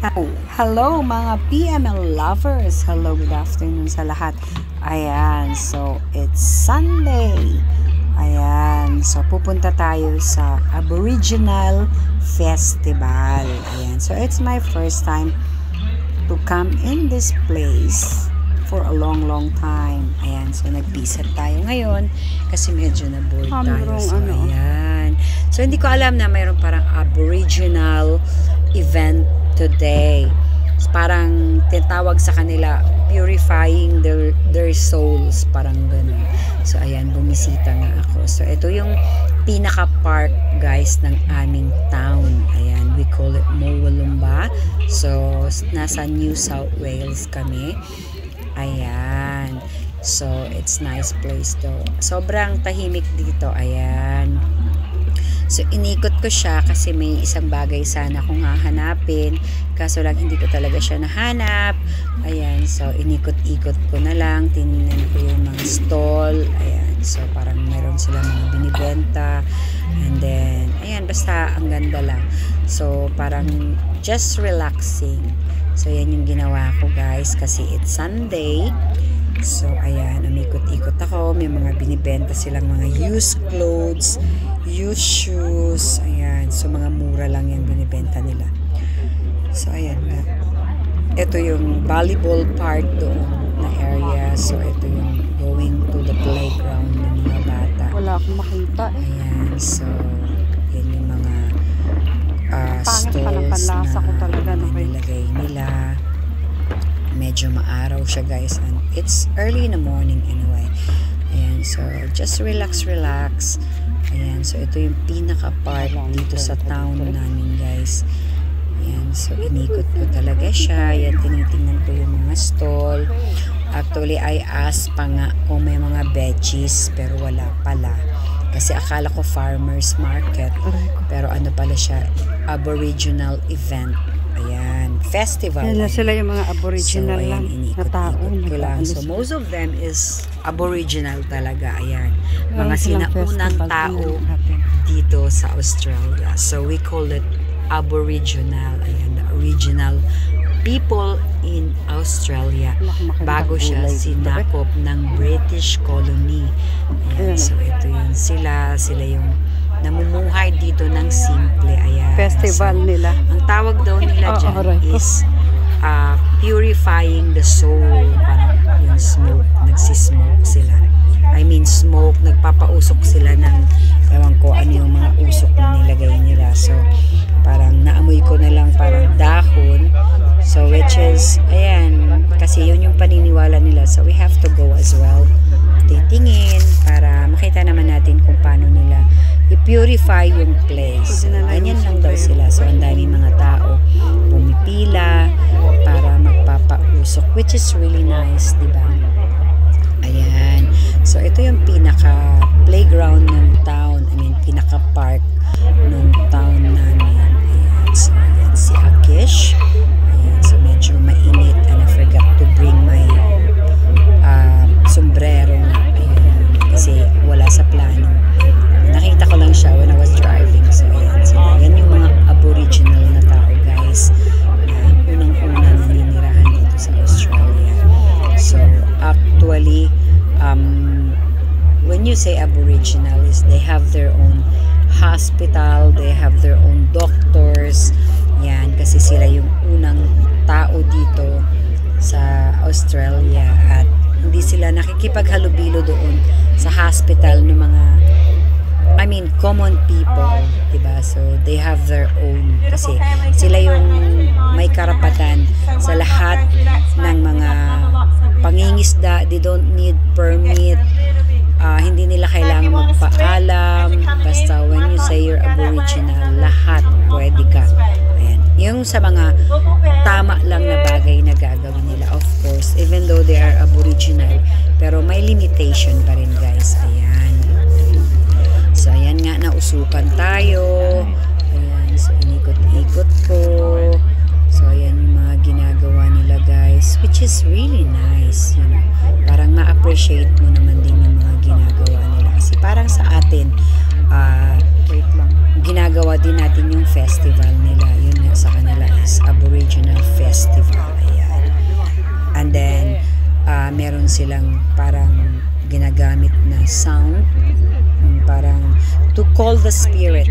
Hello mga PML lovers! Hello, good afternoon sa lahat. Ayan, so it's Sunday. Ayan, so pupunta tayo sa Aboriginal Festival. Ayan, so it's my first time to come in this place for a long time. Ayan, so nag-visit tayo ngayon kasi medyo na-bored tayo. So ayan. So hindi ko alam na mayroon parang Aboriginal event today. Parang tinatawag sa kanila purifying their souls, parang ganun. So ayan, bumisita nga ako. So ito yung pinaka park guys ng aming town. Ayan, we call it Mowalumba. So nasa New South Wales kami. Ayan, so it's nice place to. Sobrang tahimik dito. Ayan. So, inikot ko siya kasi may isang bagay sana akong hahanapin. Kaso lang, hindi ko talaga siya nahanap. Ayan. So, inikot-ikot ko na lang. Tinignan ko yung mga stall. Ayan. So, parang meron sila mga binibenta. And then, ayan. Basta, ang ganda lang. So, parang just relaxing. So, yan yung ginawa ko, guys. Kasi it's Sunday. So, ayan, umikot-ikot ako. May mga binibenta silang mga used clothes, used shoes. Ayan, so mga mura lang yung binibenta nila. So, ayan nga. Ito yung volleyball park doon na area. So, ito yung going to the playground ng mga bata. Wala akong makita. Ayan, so, yan yung mga stalls na nilagay nila. Medyo maaraw siya guys, and it's early in the morning anyway. Ayan, so just relax. Ayan, so ito yung pinaka park dito sa town namin guys. Ayan, so inikot ko talaga siya. Ayan, tinitingnan ko yung mga stall. Actually, I asked pa nga kung may mga veggies, pero wala pala. Kasi akala ko farmers market, pero ano pala siya, Aboriginal event. Ayan, festival. Yan na sila yung mga Aboriginal so, ayan, na tao. So, most of them is Aboriginal talaga. Ayan, mga sinaunang tao dito sa Australia. So, we call it Aboriginal. Ayan, the original people in Australia bago siya sinakop ng British colony. Ayan, so, ito yun sila yung namumuhay dito ng simple. Ayan. Festival so, nila. Ang tawag daw nila dyan is purifying the soul. Parang yung smoke. Nagsismoke sila. I mean smoke. Nagpapausok sila ng ewan ko ano yung mga usok na nilagay nila. So parang naamoy ko na lang parang dahon. So which is ayan. Kasi yun yung paniniwala nila. So we have to go as well. Titingin para makita naman natin kung paano nila i-purify yung place. Ganyan lang daw sila. So, ang daming mga tao pumipila para magpapausok, which is really nice, diba? Ayan. So, ito yung pinaka-playground ng town. I mean, pinaka-park ng town namin. Ayan. So, ayan si Akish. Ayan. So, medyo mainit and I forgot to bring my sombrero. Ayan. Kasi wala sa plano. Nakita ko lang siya when I was driving. So, ayan. So, yan yung mga Aboriginal na tao, guys. Unang-una naninirahan dito sa Australia. So, actually, when you say Aboriginal, is they have their own hospital, they have their own doctors. Yan, kasi sila yung unang tao dito sa Australia at hindi sila nakikipaghalubilo doon sa hospital ng mga common people, diba? So, they have their own. Kasi sila yung may karapatan sa lahat ng mga pangingisda. They don't need permit. Hindi nila kailangan magpaalam. Basta when you say you're Aboriginal, lahat pwede ka. Ayan. Yung sa mga tama lang na bagay na gagawin nila, of course, even though they are Aboriginal, pero may limitation pa rin, guys. Ayan. So, ayan nga, nausukan tayo. Ayan, so, inikot-ikot ko. So, ayan yung mga ginagawa nila, guys. Which is really nice, you know. Parang ma-appreciate mo naman din yung mga ginagawa nila. Kasi parang sa atin, ginagawa ginagawa din natin yung festival nila. Yun nga sa kanila is Aboriginal Festival. Ayan. And then, meron silang parang ginagamit na sound, parang to call the spirit.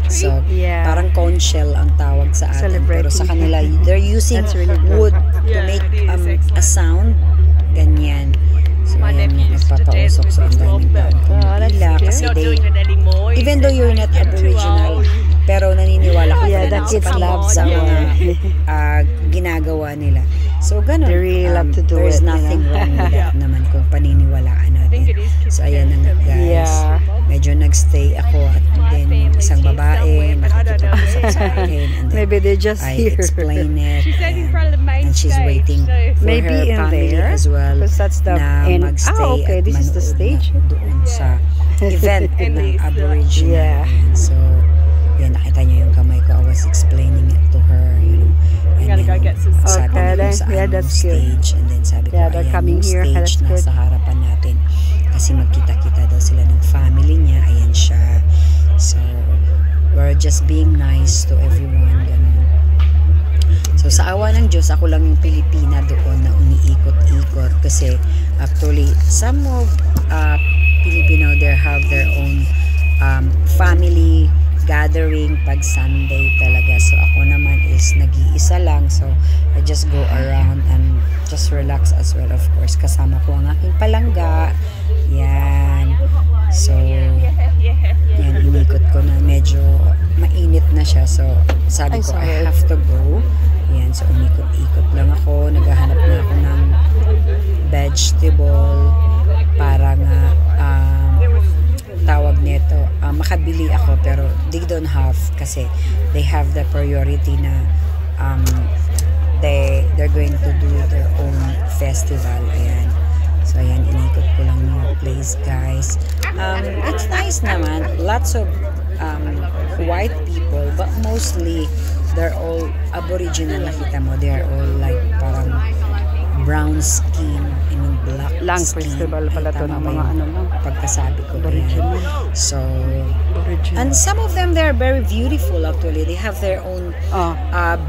So, Yeah. parang conch shell ang tawag sa atin. Pero sa Celebrating. kanila, they're using That's really good. wood to make a sound. Ganyan. So, ayan, nagpapausok sa ang daming tao. Oh, that's Pumipila cute. kasi even though you're not Aboriginal, pero naniniwala ka Yeah, pa the rin kids sa love sa that mga one. ginagawa nila. So, ganun. They really love to do there's it, nothing you know? wrong with that naman kung paniniwalaan natin. So, ayan na nga, guys. Yeah. Medyo nagstay ako at then isang babae nakikipag-usap sa akin and then Maybe they just I here. explain it and she's waiting for Maybe her in family there, as well because that's the na end. magstay Okay, at this is the manood stage. na doon sa event ng Aboriginal. Yeah. Ayan, so, yan, nakita niyo yung kamay ko. I was explaining it to her, you know. And then, sabi Okay, niya then, kung saan yeah, yung that's good. stage. And then sabi ko, Yeah, they're ayan coming yung here. stage That's na good. sa harapan natin. Kasi magkita-kita daw sila ng family niya. Ayan siya. So, we're just being nice to everyone. Ganun. So, sa awa ng Diyos, ako lang yung Pilipina doon na umiikot-ikot. Kasi, actually, some of Filipino, they have their own family gathering pag Sunday talaga. So, ako naman is nag-iisa lang. So, I just go around and just relax as well, of course. Kasama ko ang aking palangga. Yan. So, yan, inikot ko na. Medyo mainit na siya. So, sabi ko, I have to go. Yan. So, umikot-ikot lang ako. Naghahanap na ako ng vegetable para nga tawag nito, makabili ako pero they don't have kasi they have the priority na they're going to do their own festival. Ayan. So, ayan, inikot ko lang yung place, guys. It's nice naman. Lots of white people, but mostly they're all Aboriginal. Nakita mo, they're all like parang brown skin, I mean black Lang skin. festival pala to ng mga ano lang. Pagkasabi ko. Aboriginal. Ayan. So, Aboriginal. and some of them, they're very beautiful actually. They have their own Oh.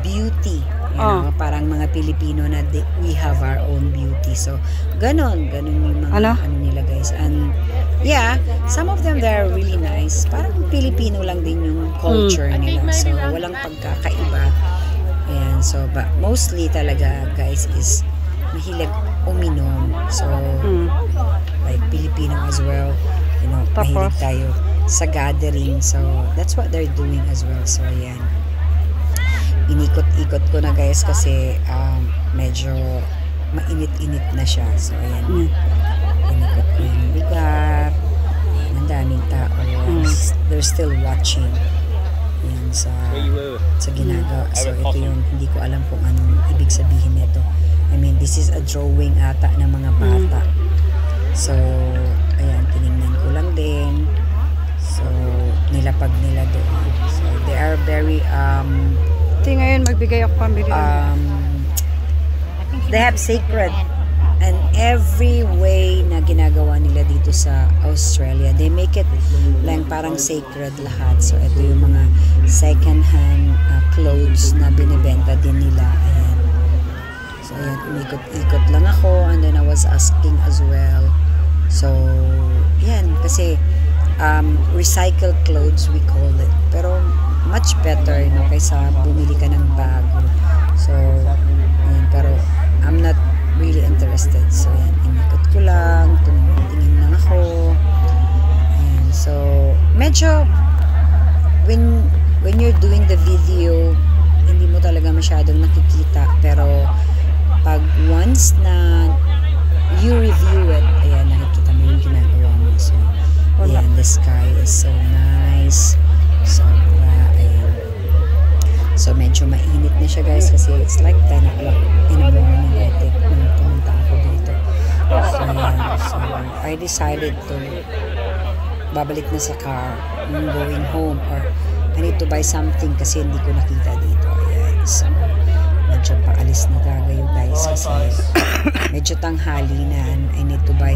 beauty. You know, parang mga Pilipino na we have our own beauty. So, ganon yung mga ano nila, guys. And yeah, some of them, they're really nice. Parang Pilipino lang din yung culture nila. So, walang pagkakaiba. Ayan, so, but mostly talaga, guys, is mahilig uminom. So, like Filipino as well. You know, mahilig tayo sa gathering. So, that's what they're doing as well. So, ayan. Inikot-ikot ko na, guys, kasi medyo mainit-init na siya. So, ayan. Inikot ko yung lugar. Ang daming tao. They're still watching. Ayan, sa ginagawa. So, ito yung hindi ko alam kung anong ibig sabihin nito. I mean, this is a drawing ata ng mga bata. So, ayan, tinignan ko lang din. So, nilapag nila doon. So, they are very, ngayon, magbigay ako pambili. they have sacred and every way na ginagawa nila dito sa Australia, they make it lang parang sacred lahat. So, ito yung mga second-hand clothes na binibenta din nila. Ayan. So, ayan, umikot-ikot lang ako and then I was asking as well. So, yan, kasi recycled clothes we call it. Pero, much better, no, kaysa bumili ka ng bago. So, ayan, pero I'm not really interested. So, ayan, inikot ko lang, tingin lang ako. Ayan, so, medyo, when you're doing the video, hindi mo talaga masyadong nakikita. Pero, pag once na you review it, ayan, nakikita mo yung ginagawa mo. So, ayan, the sky is so nice. Sobra, ayan. So, medyo mainit na siya, guys, kasi it's like 10 o'clock in the morning, I think, nung pumunta ako dito. So, ayan. So, I decided to babalik na sa car, going home, or I need to buy something kasi hindi ko nakita dito. Ayan. So, medyo paalis na tayo, guys, kasi medyo tanghali na and I need to buy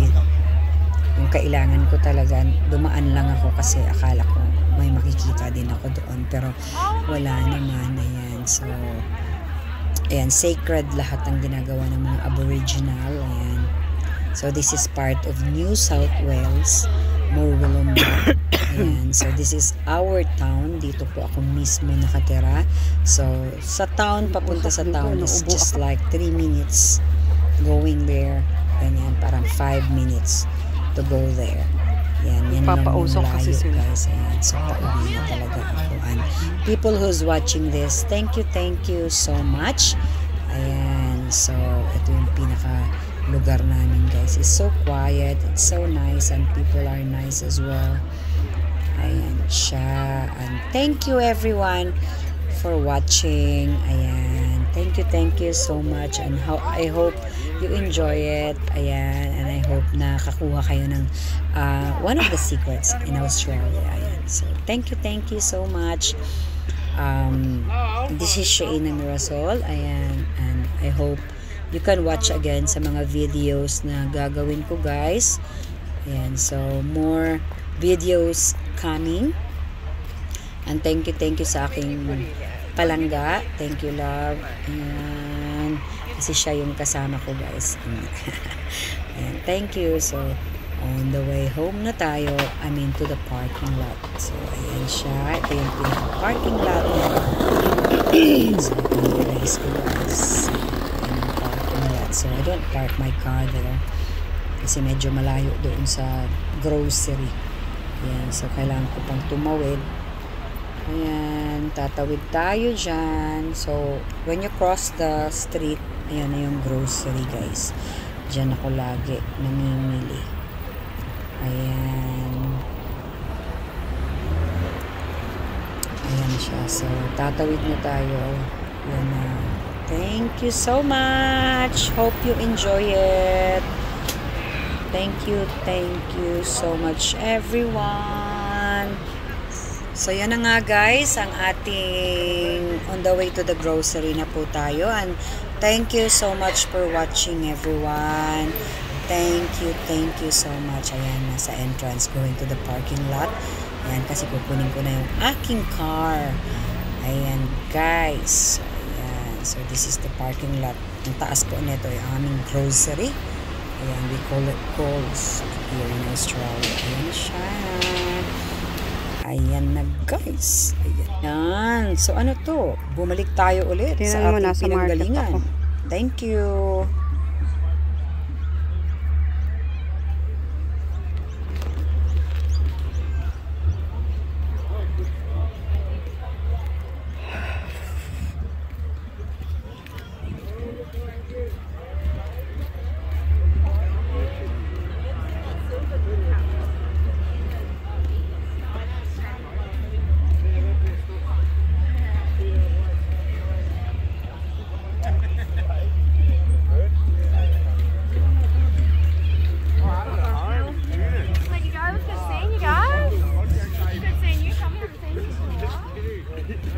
yung kailangan ko talaga. Dumaan lang ako kasi akala ko may makikita din ako doon, pero wala naman. Ayan, so ayan, sacred lahat ang ginagawa ng mga Aboriginal. Ayan, so this is part of New South Wales, Murwillumbah. Ayan, so this is our town. Dito po ako mismo nakatira. So sa town, papunta sa town is just like 3 minutes going there. Ganyan, parang 5 minutes to go there. Yan lang yung layo, guys. Ayan, so pauwi na talaga ako. And people who's watching this, thank you so much. Ayan, so ito yung pinaka lugar namin, guys. It's so quiet, it's so nice, and people are nice as well. Ayan siya. And thank you everyone for watching. Ayan, thank you so much, and I hope you enjoy it. Ayan, and I hope na kakuha kayo ng one of the secrets in Australia. Ayan, so thank you so much. This is Shaina Mirasol. Ayan, and I hope you can watch again sa mga videos na gagawin ko, guys. Ayan, so more videos coming. And thank you sa aking palangga. Thank you, love. Ayan, kasi siya yung kasama ko, guys. Ayan, thank you. So on the way home na tayo, I mean to the parking lot. So ayan siya, ito yung pinaka-parking lot. So guys, so I don't park my car there kasi medyo malayo doon sa grocery. Ayan, so kailangan ko pang tumawid. Ayan, tatawid tayo dyan. So when you cross the street, ayan na yung grocery, guys. Dyan ako lagi namimili. Ayan, ayan siya. So tatawid na tayo. Ayan na. Thank you so much. Hope you enjoy it. Thank you so much, everyone. So yan na nga, guys, ang ating on the way to the grocery na po tayo. And thank you so much for watching, everyone. Thank you so much. Ayan, nasa entrance going to the parking lot. Ayan, kasi kukunin ko na yung aking car. Ayan, guys. So this is the parking lot. Ang taas po nito ay aming grocery. Ayan, we call it Coles here in Australia. Ayan siya. Ayan na, guys. Ayan. So ano to? Bumalik tayo ulit sa ating pinanggalingan. Thank you.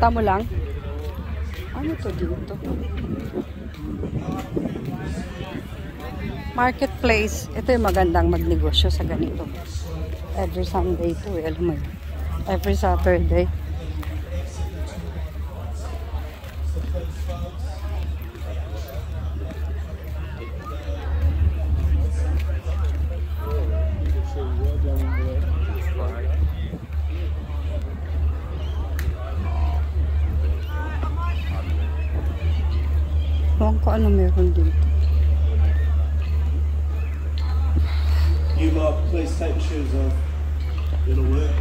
Tamo lang. Ano to dito? Marketplace. Ito yung magandang magnegosyo sa ganito. Every Sunday to, alam mo yun. Every Saturday. Huwag ko ano meron dito. You lot, please take your shoes off. It'll work.